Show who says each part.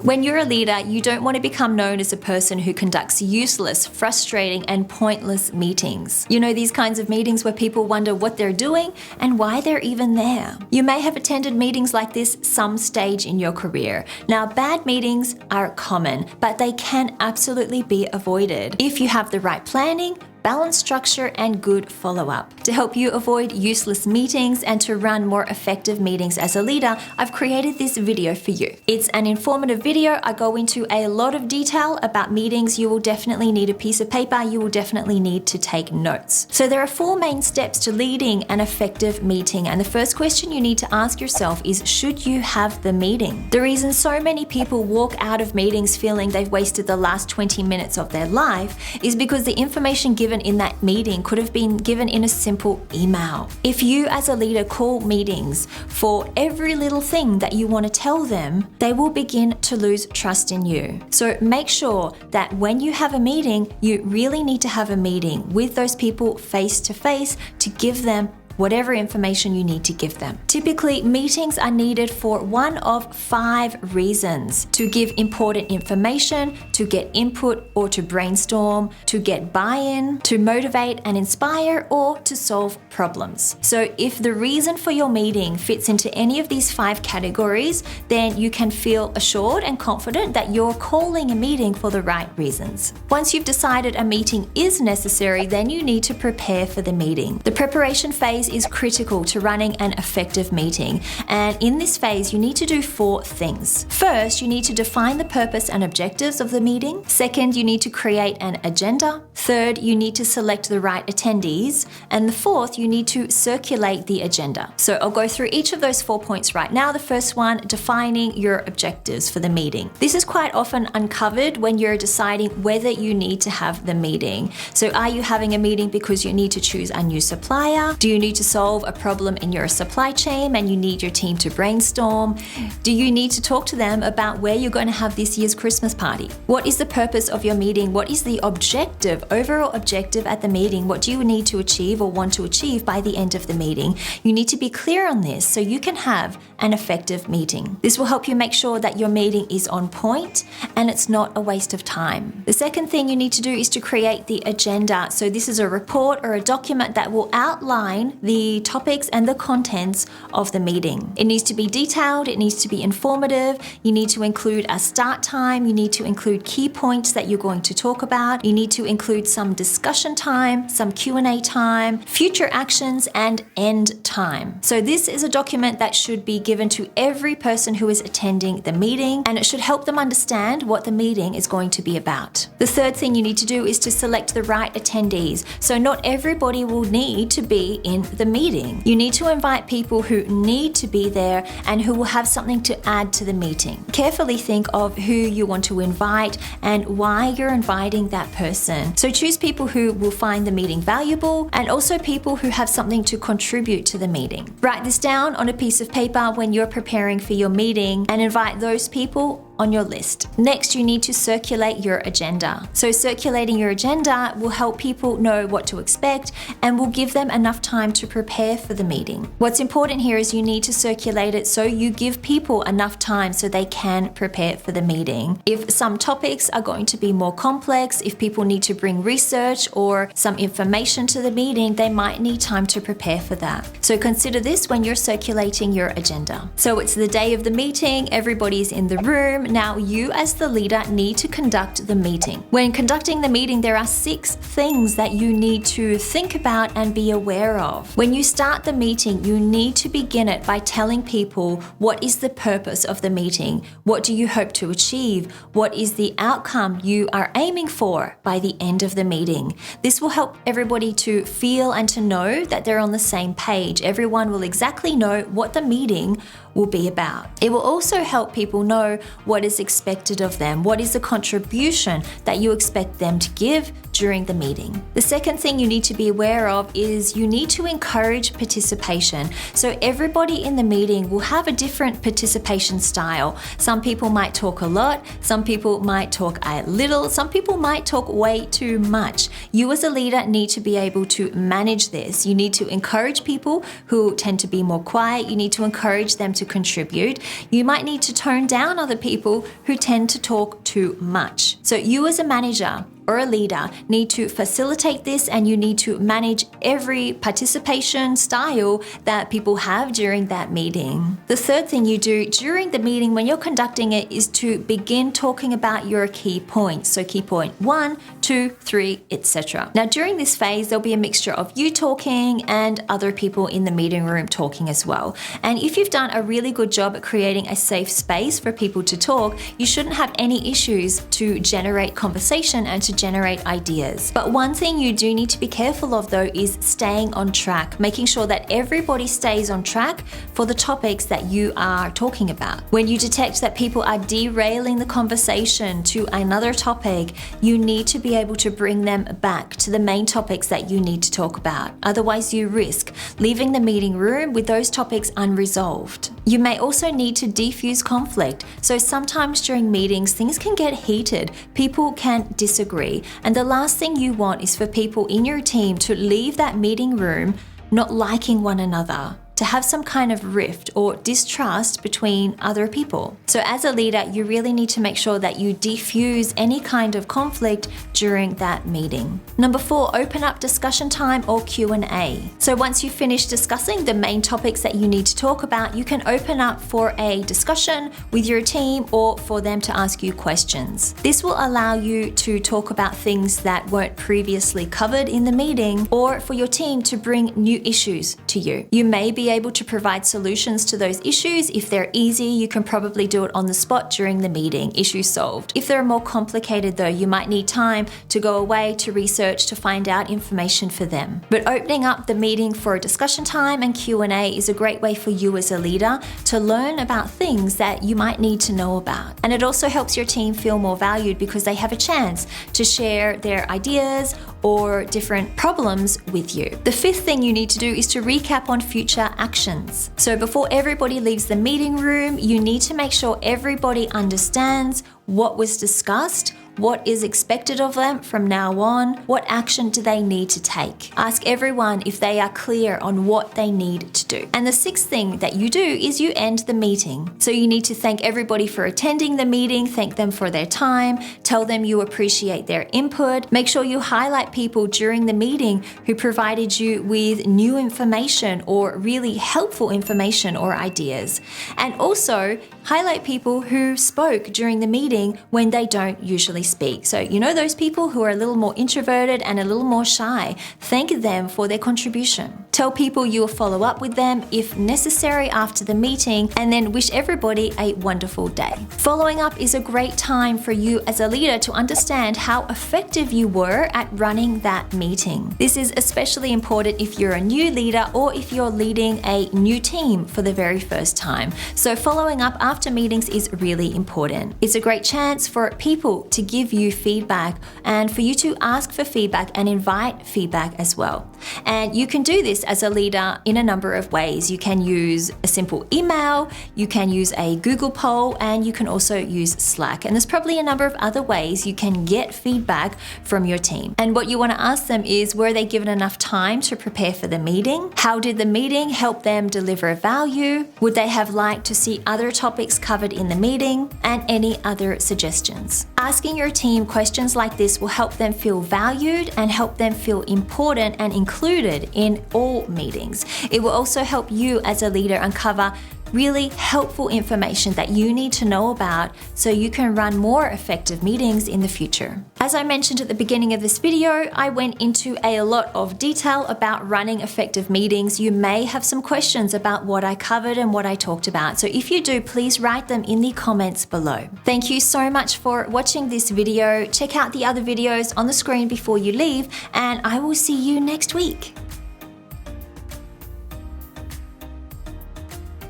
Speaker 1: When you're a leader, you don't want to become known as a person who conducts useless, frustrating, and pointless meetings. You know, these kinds of meetings where people wonder what they're doing and why they're even there. You may have attended meetings like this some stage in your career. Now, bad meetings are common, but they can absolutely be avoided if you have the right planning, balanced structure, and good follow-up. To help you avoid useless meetings and to run more effective meetings as a leader, I've created this video for you. It's an informative video. I go into a lot of detail about meetings. You will definitely need a piece of paper. You will definitely need to take notes. So there are 4 main steps to leading an effective meeting. And the first question you need to ask yourself is, should you have the meeting? The reason so many people walk out of meetings feeling they've wasted the last 20 minutes of their life is because the information given in that meeting could have been given in a simple email. If you as a leader call meetings for every little thing that you want to tell them, they will begin to lose trust in you. So make sure that when you have a meeting, you really need to have a meeting with those people face to face to give them whatever information you need to give them. Typically, meetings are needed for one of 5 reasons: to give important information, to get input or to brainstorm, to get buy-in, to motivate and inspire, or to solve problems. So if the reason for your meeting fits into any of these 5 categories, then you can feel assured and confident that you're calling a meeting for the right reasons. Once you've decided a meeting is necessary, then you need to prepare for the meeting. The preparation phase is critical to running an effective meeting, and in this phase you need to do 4 things. First, you need to define the purpose and objectives of the meeting. Second, you need to create an agenda. Third, you need to select the right attendees. And the fourth, you need to circulate the agenda. So I'll go through each of those 4 points right now. The first one, defining your objectives for the meeting. This is quite often uncovered when you're deciding whether you need to have the meeting. So are you having a meeting because you need to choose a new supplier? Do you need to solve a problem in your supply chain and you need your team to brainstorm? Do you need to talk to them about where you're going to have this year's Christmas party? What is the purpose of your meeting? What is the objective, overall objective at the meeting? What do you need to achieve or want to achieve by the end of the meeting? You need to be clear on this so you can have an effective meeting. This will help you make sure that your meeting is on point and it's not a waste of time. The second thing you need to do is to create the agenda. So this is a report or a document that will outline the topics and the contents of the meeting. It needs to be detailed, it needs to be informative, you need to include a start time, you need to include key points that you're going to talk about, you need to include some discussion time, some Q&A time, future actions, and end time. So this is a document that should be given to every person who is attending the meeting, and it should help them understand what the meeting is going to be about. The third thing you need to do is to select the right attendees. So not everybody will need to be in the meeting. You need to invite people who need to be there and who will have something to add to the meeting. Carefully think of who you want to invite and why you're inviting that person. So choose people who will find the meeting valuable and also people who have something to contribute to the meeting. Write this down on a piece of paper when you're preparing for your meeting and invite those people on your list. Next, you need to circulate your agenda. So circulating your agenda will help people know what to expect and will give them enough time to prepare for the meeting. What's important here is you need to circulate it so you give people enough time so they can prepare for the meeting. If some topics are going to be more complex, if people need to bring research or some information to the meeting, they might need time to prepare for that. So consider this when you're circulating your agenda. So it's the day of the meeting, everybody's in the room. Now you as the leader need to conduct the meeting. When conducting the meeting, there are 6 things that you need to think about and be aware of. When you start the meeting, you need to begin it by telling people what is the purpose of the meeting, what do you hope to achieve, what is the outcome you are aiming for by the end of the meeting. This will help everybody to feel and to know that they're on the same page. Everyone will exactly know what the meeting will be about. It will also help people know what is expected of them, what is the contribution that you expect them to give during the meeting. The second thing you need to be aware of is you need to encourage participation. So everybody in the meeting will have a different participation style. Some people might talk a lot, some people might talk a little, some people might talk way too much. You as a leader need to be able to manage this. You need to encourage people who tend to be more quiet. You need to encourage them to contribute. You might need to tone down other people who tend to talk too much. So you as a manager or a leader need to facilitate this, and you need to manage every participation style that people have during that meeting. The third thing you do during the meeting when you're conducting it is to begin talking about your key points. So key point 1, 2, 3, etc. Now during this phase, there'll be a mixture of you talking and other people in the meeting room talking as well. And if you've done a really good job at creating a safe space for people to talk, you shouldn't have any issues to generate conversation and to generate ideas. But one thing you do need to be careful of though is staying on track, making sure that everybody stays on track for the topics that you are talking about. When you detect that people are derailing the conversation to another topic, you need to be able to bring them back to the main topics that you need to talk about. Otherwise, you risk leaving the meeting room with those topics unresolved. You may also need to defuse conflict. So sometimes during meetings, things can get heated. People can disagree. And the last thing you want is for people in your team to leave that meeting room not liking one another, to have some kind of rift or distrust between other people. So as a leader, you really need to make sure that you defuse any kind of conflict during that meeting. Number 4, open up discussion time or Q&A. So once you've finished discussing the main topics that you need to talk about, you can open up for a discussion with your team or for them to ask you questions. This will allow you to talk about things that weren't previously covered in the meeting, or for your team to bring new issues to you. You may be able to provide solutions to those issues. If they're easy, you can probably do it on the spot during the meeting, issue solved. If they're more complicated though, you might need time to go away to research to find out information for them. But opening up the meeting for a discussion time and Q&A is a great way for you as a leader to learn about things that you might need to know about. And it also helps your team feel more valued because they have a chance to share their ideas or different problems with you. The 5th thing you need to do is to recap on future actions. So before everybody leaves the meeting room, you need to make sure everybody understands what was discussed, what is expected of them from now on, what action do they need to take. Ask everyone if they are clear on what they need to do. And the 6th thing that you do is you end the meeting. So you need to thank everybody for attending the meeting, thank them for their time, tell them you appreciate their input. Make sure you highlight people during the meeting who provided you with new information or really helpful information or ideas. And also highlight people who spoke during the meeting when they don't usually speak. So you know those people who are a little more introverted and a little more shy. Thank them for their contribution. Tell people you will follow up with them if necessary after the meeting, and then wish everybody a wonderful day. Following up is a great time for you as a leader to understand how effective you were at running that meeting. This is especially important if you're a new leader or if you're leading a new team for the very first time. So following up after meetings is really important. It's a great chance for people to give you feedback and for you to ask for feedback and invite feedback as well. And you can do this as a leader in a number of ways. You can use a simple email, you can use a Google poll, and you can also use Slack. And there's probably a number of other ways you can get feedback from your team. And what you want to ask them is, were they given enough time to prepare for the meeting? How did the meeting help them deliver value? Would they have liked to see other topics covered in the meeting? And any other suggestions. Asking your team questions like this will help them feel valued and help them feel important and included in all meetings. It will also help you as a leader uncover really helpful information that you need to know about so you can run more effective meetings in the future. As I mentioned at the beginning of this video, I went into a lot of detail about running effective meetings. You may have some questions about what I covered and what I talked about. So if you do, please write them in the comments below. Thank you so much for watching this video. Check out the other videos on the screen before you leave, and I will see you next week.